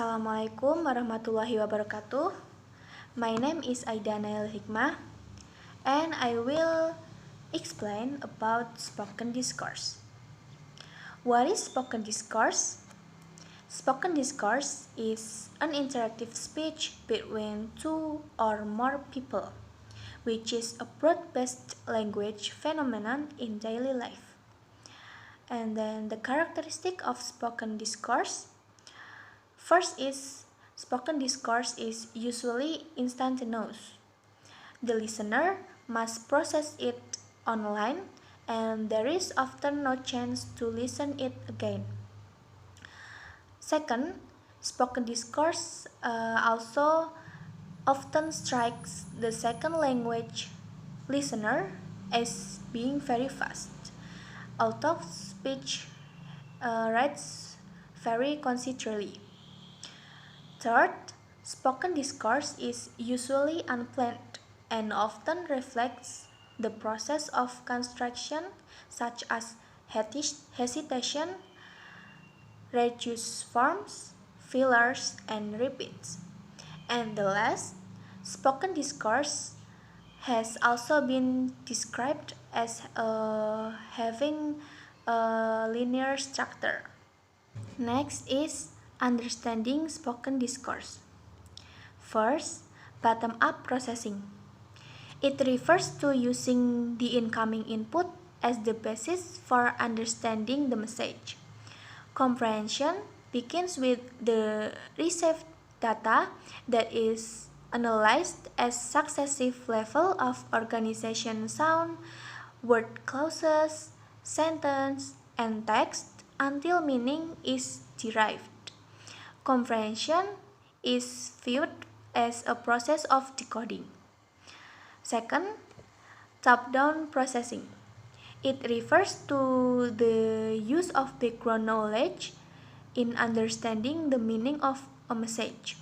Assalamualaikum warahmatullahi wabarakatuh. My name is Aida Nailil Khikmah, and I will explain about spoken discourse. What is spoken discourse? Spoken discourse is an interactive speech between two or more people, which is a broad-based language phenomenon in daily life. And then the characteristic of spoken discourse. First is spoken discourse is usually instantaneous. The listener must process it online, and there is often no chance to listen it again. Second, spoken discourse also often strikes the second language listener as being very fast. Although speech rates vary considerably. Third, spoken discourse is usually unplanned and often reflects the process of construction, such as hesitation, reduced forms, fillers, and repeats. And the last, spoken discourse has also been described as having a linear structure. Next is understanding spoken discourse. First, bottom-up processing. It refers to using the incoming input as the basis for understanding the message. Comprehension begins with the received data that is analyzed as successive level of organization sound, word clauses, sentence, and text until meaning is derived. Comprehension is viewed as a process of decoding. Second, top-down processing. It refers to the use of background knowledge in understanding the meaning of a message.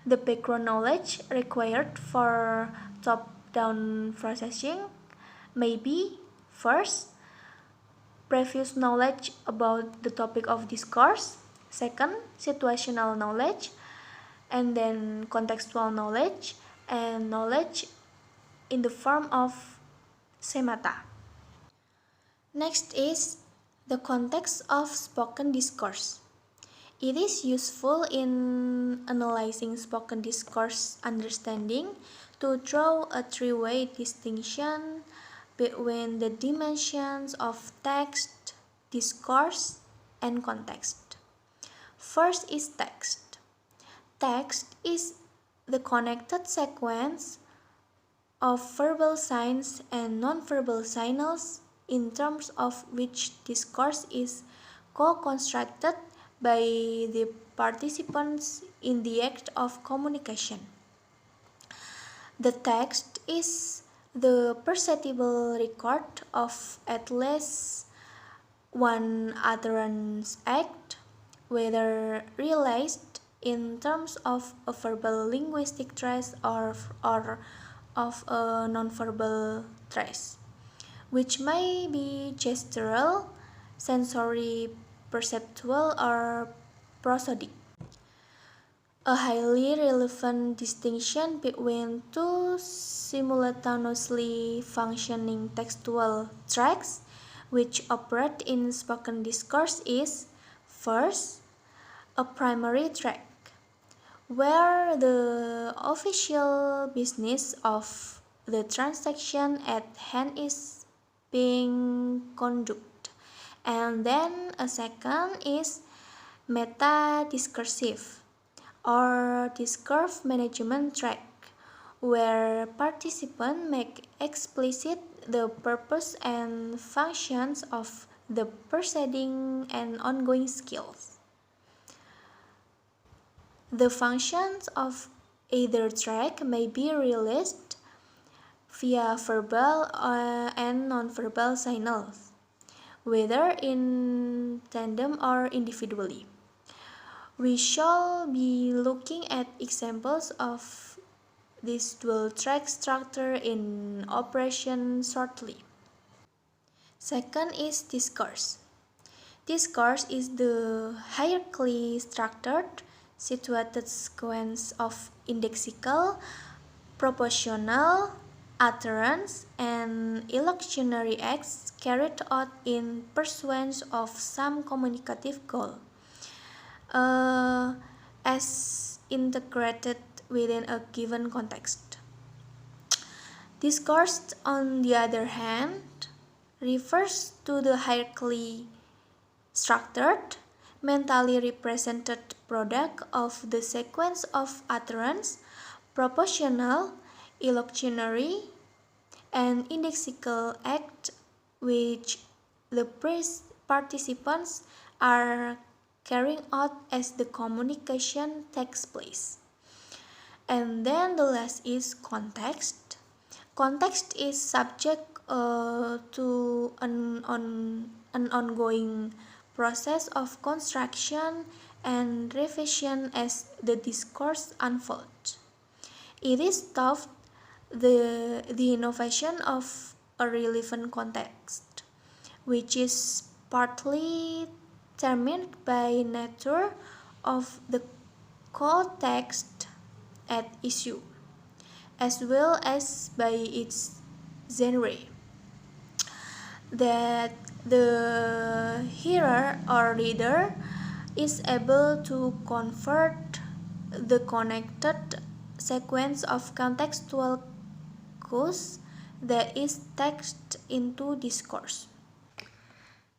The background knowledge required for top-down processing may be first, previous knowledge about the topic of discourse, second, situational knowledge, and then contextual knowledge, and knowledge in the form of schemata. Next is the context of spoken discourse. It is useful in analyzing spoken discourse understanding to draw a three-way distinction between the dimensions of text, discourse, and context. First is text. Text is the connected sequence of verbal signs and nonverbal signals in terms of which discourse is co-constructed by the participants in the act of communication. The text is the perceptible record of at least one utterance act, whether realized in terms of a verbal linguistic trace or of a nonverbal trace, which may be gestural, sensory, perceptual, or prosodic. A highly relevant distinction between two simultaneously functioning textual tracks which operate in spoken discourse is, first, a primary track, where the official business of the transaction at hand is being conducted, and then a second is meta-discursive or discourse management track, where participants make explicit the purpose and functions of the preceding and ongoing skills. The functions of either track may be realized via verbal and nonverbal signals, whether in tandem or individually. We shall be looking at examples of this dual track structure in operation shortly. Second is discourse. Discourse is the hierarchically structured situated sequence of indexical, propositional, utterance, and elocutionary acts carried out in pursuance of some communicative goal, as integrated within a given context. Discourse, on the other hand, refers to the hierarchically structured, mentally represented product of the sequence of utterance, propositional, elocutionary, and indexical act which the participants are carrying out as the communication takes place. And then the last is context. Context is subject to an ongoing process of construction and revision as the discourse unfolds. It is thought the innovation of a relevant context, which is partly determined by nature of the context at issue, as well as by its genre, that the hearer or reader is able to convert the connected sequence of contextual cues that is text into discourse.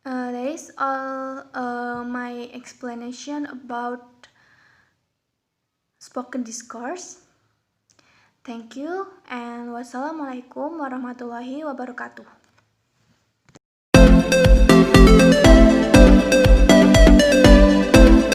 That is all my explanation about spoken discourse. Thank you and wassalamualaikum warahmatullahi wabarakatuh.